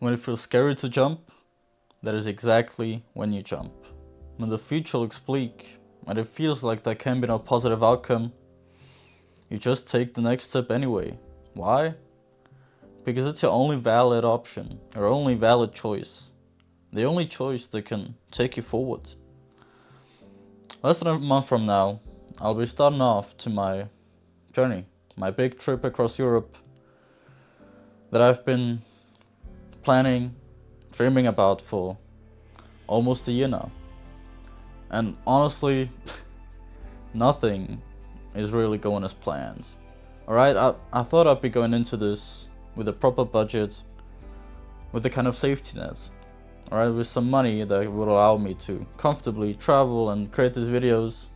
When it feels scary to jump, that is exactly when you jump. When the future looks bleak and it feels like there can be no positive outcome, you just take the next step anyway. Why? Because it's your only valid option, your only valid choice, the only choice that can take you forward. Less than a month from now, I'll be starting off to my journey, my big trip across Europe that I've been planning, dreaming about for almost a year now. And honestly, nothing is really going as planned. Alright, I thought I'd be going into this with a proper budget, with a kind of safety net. Alright, with some money that would allow me to comfortably travel and create these videos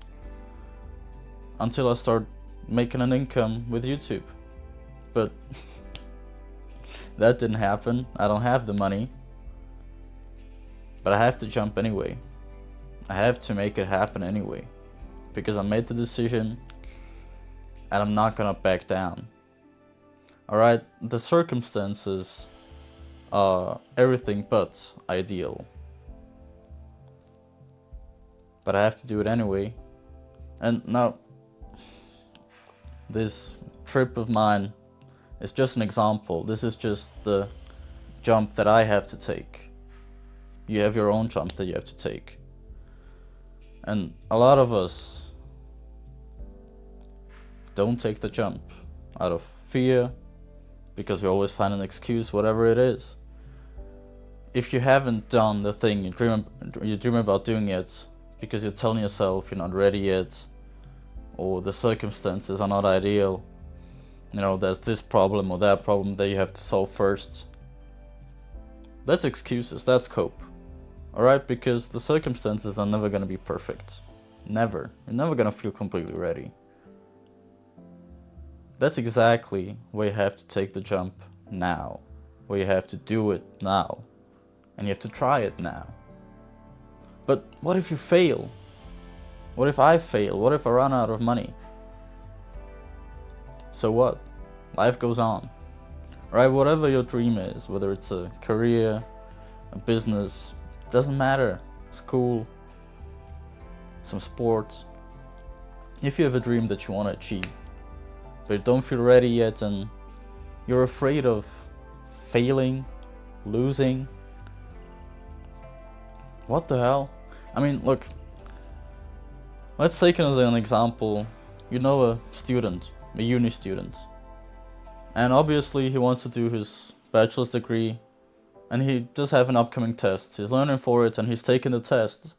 until I start making an income with YouTube. But that didn't happen. I don't have the money. But I have to jump anyway. I have to make it happen anyway. Because I made the decision and I'm not gonna back down. Alright, the circumstances are everything but ideal. But I have to do it anyway. And now, this trip of mine is just an example. This is just the jump that I have to take. You have your own jump that you have to take. And a lot of us don't take the jump out of fear, because we always find an excuse, whatever it is. If you haven't done the thing you dream about doing yet, because you're telling yourself you're not ready yet, or the circumstances are not ideal, you know, there's this problem or that problem that you have to solve first. That's excuses, that's cope. Alright, because the circumstances are never gonna be perfect. Never. You're never gonna feel completely ready. That's exactly where you have to take the jump now. Where you have to do it now. And you have to try it now. But what if you fail? What if I fail? What if I run out of money? So what? Life goes on. Right? Whatever your dream is, whether it's a career, a business, doesn't matter. School, some sports. If you have a dream that you want to achieve, but you don't feel ready yet and you're afraid of failing, losing, what the hell? I mean, look, let's take it as an example. You know, a student, a uni student, and obviously he wants to do his bachelor's degree, and he does have an upcoming test. He's learning for it and he's taking the test.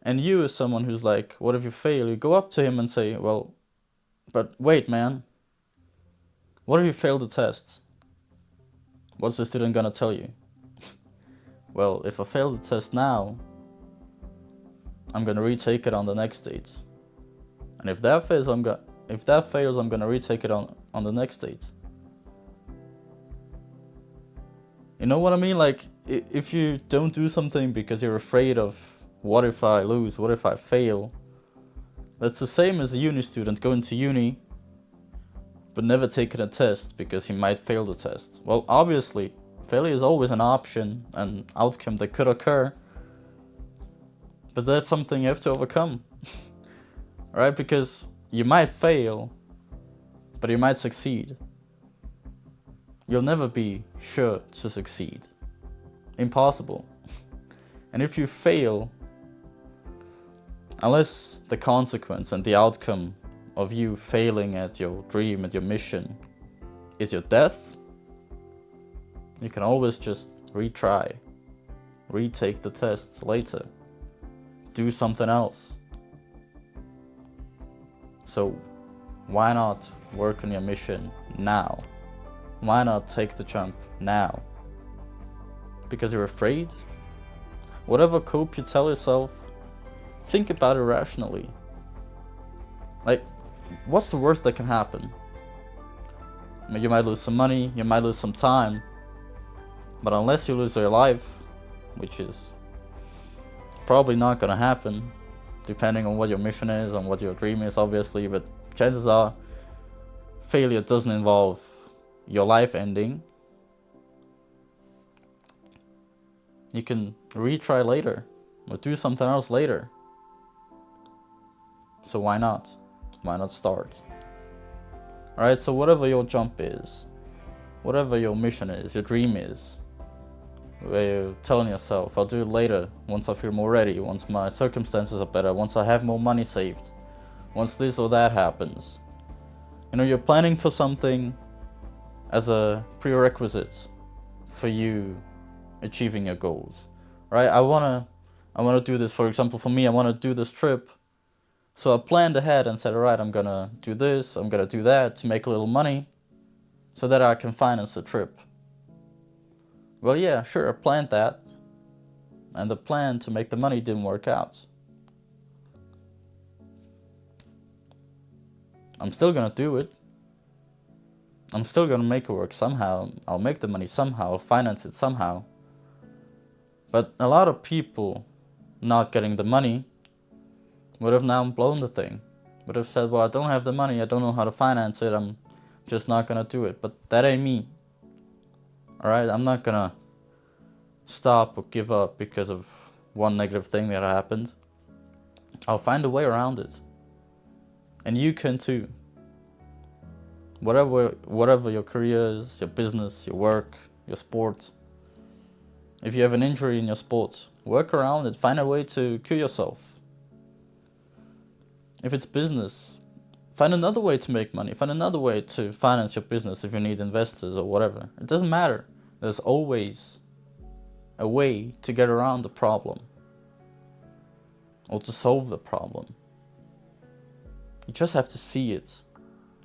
And you, as someone who's like, what if you fail? You go up to him and say, well, but wait, man, what if you fail the test? What's the student gonna tell you? Well, if I fail the test now, I'm gonna retake it on the next date. And if that fails, I'm gonna retake it on the next date. You know what I mean? Like, if you don't do something because you're afraid of, what if I lose? What if I fail? That's the same as a uni student going to uni, but never taking a test because he might fail the test. Well, obviously, failure is always an option, an outcome that could occur, but that's something you have to overcome. Right? Because you might fail, but you might succeed. You'll never be sure to succeed. Impossible. And if you fail, unless the consequence and the outcome of you failing at your dream, at your mission, is your death, you can always just retry, retake the test later, do something else. So why not work on your mission now? Why not take the jump now? Because you're afraid? Whatever cope you tell yourself, think about it rationally. Like, what's the worst that can happen? I mean, you might lose some money, you might lose some time, but unless you lose your life, which is probably not gonna happen, depending on what your mission is and what your dream is, obviously, but chances are failure doesn't involve your life ending. You can retry later or do something else later. So why not? Why not start? Alright, so whatever your jump is, whatever your mission is, your dream is, where you're telling yourself, I'll do it later, once I feel more ready, once my circumstances are better, once I have more money saved, once this or that happens. You know, you're planning for something as a prerequisite for you achieving your goals, right? I wanna do this, for example, for me, I wanna do this trip. So I planned ahead and said, alright, I'm gonna do this, I'm gonna do that to make a little money so that I can finance the trip. Well, yeah, sure, I planned that, and the plan to make the money didn't work out. I'm still gonna do it. I'm still gonna make it work somehow. I'll make the money somehow, I'll finance it somehow. But a lot of people not getting the money would have now blown the thing. Would have said, well, I don't have the money, I don't know how to finance it, I'm just not gonna do it. But that ain't me. Alright, I'm not gonna stop or give up because of one negative thing that happened. I'll find a way around it. And you can too. Whatever your career is, your business, your work, your sport. If you have an injury in your sport, work around it, find a way to cure yourself. If it's business, find another way to make money, find another way to finance your business if you need investors or whatever. It doesn't matter. There's always a way to get around the problem or to solve the problem. You just have to see it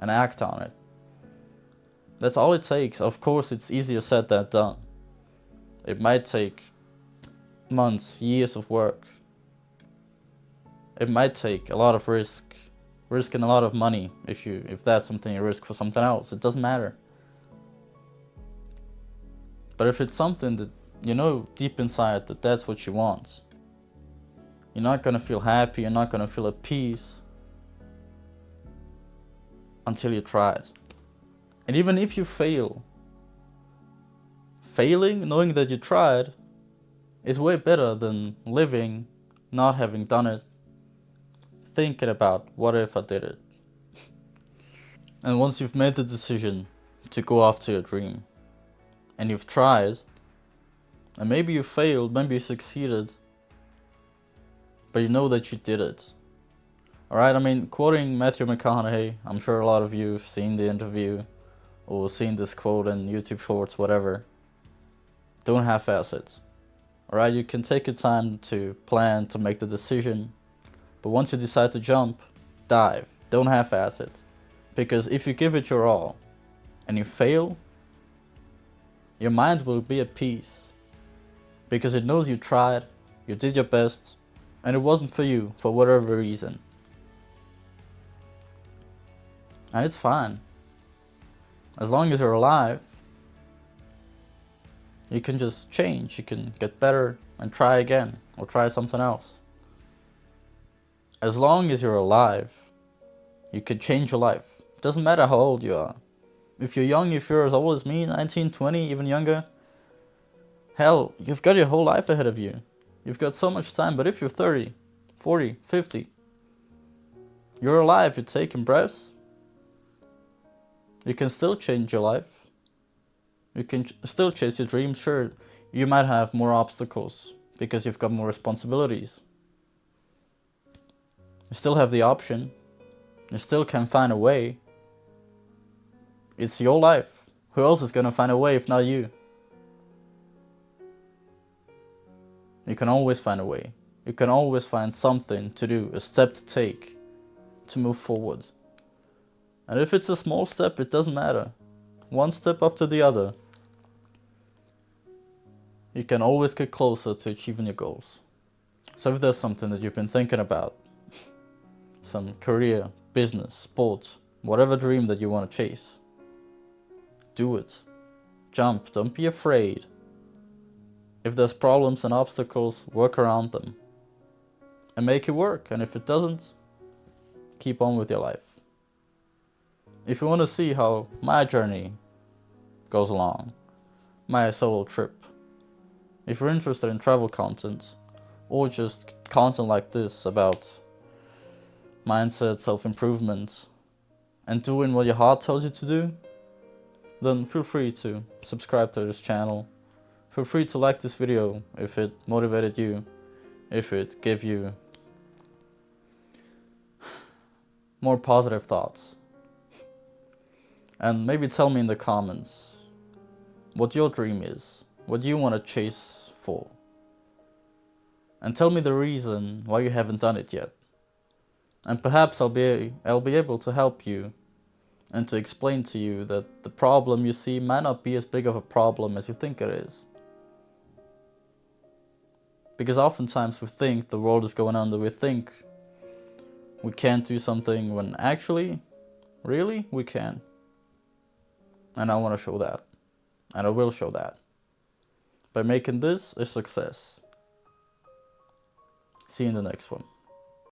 and act on it. That's all it takes. Of course, it's easier said than done. It might take months, years of work. It might take a lot of risking a lot of money if that's something you risk for something else. It doesn't matter. But if it's something that you know deep inside that that's what you want, you're not gonna feel happy, you're not gonna feel at peace until you try it. And even if you fail, failing, knowing that you tried, is way better than living, not having done it, thinking about what if I did it. And once you've made the decision to go after your dream, and you've tried, and maybe you failed, maybe you succeeded, but you know that you did it. Alright, I mean, quoting Matthew McConaughey, I'm sure a lot of you have seen the interview or seen this quote in YouTube shorts, whatever. Don't half-ass it. Alright, you can take your time to plan, to make the decision, but once you decide to jump, dive. Don't half-ass it. Because if you give it your all and you fail, your mind will be at peace. Because it knows you tried, you did your best, and it wasn't for you for whatever reason. And it's fine. As long as you're alive, you can just change, you can get better and try again, or try something else. As long as you're alive, you can change your life. Doesn't matter how old you are. If you're young, if you're as old as me, 19, 20, even younger, hell, you've got your whole life ahead of you. You've got so much time, but if you're 30, 40, 50, you're alive, you're taking breaths, you can still change your life. You can still chase your dreams. Sure, you might have more obstacles because you've got more responsibilities. You still have the option. You still can find a way. It's your life. Who else is gonna find a way if not you? You can always find a way. You can always find something to do, a step to take, to move forward. And if it's a small step, it doesn't matter. One step after the other. You can always get closer to achieving your goals. So if there's something that you've been thinking about, some career, business, sport, whatever dream that you want to chase, do it. Jump, don't be afraid. If there's problems and obstacles, work around them. And make it work. And if it doesn't, keep on with your life. If you want to see how my journey goes along, my solo trip, If you're interested in travel content, or just content like this about mindset, self-improvement, and doing what your heart tells you to do, then feel free to subscribe to this channel. Feel free to like this video if it motivated you, if it gave you more positive thoughts. And maybe tell me in the comments what your dream is, what you want to chase for. And tell me the reason why you haven't done it yet. And perhaps I'll be able to help you and to explain to you that the problem you see might not be as big of a problem as you think it is. Because oftentimes we think the world is going under, we think we can't do something when actually, really, we can. And I want to show that. And I will show that. By making this a success. See you in the next one.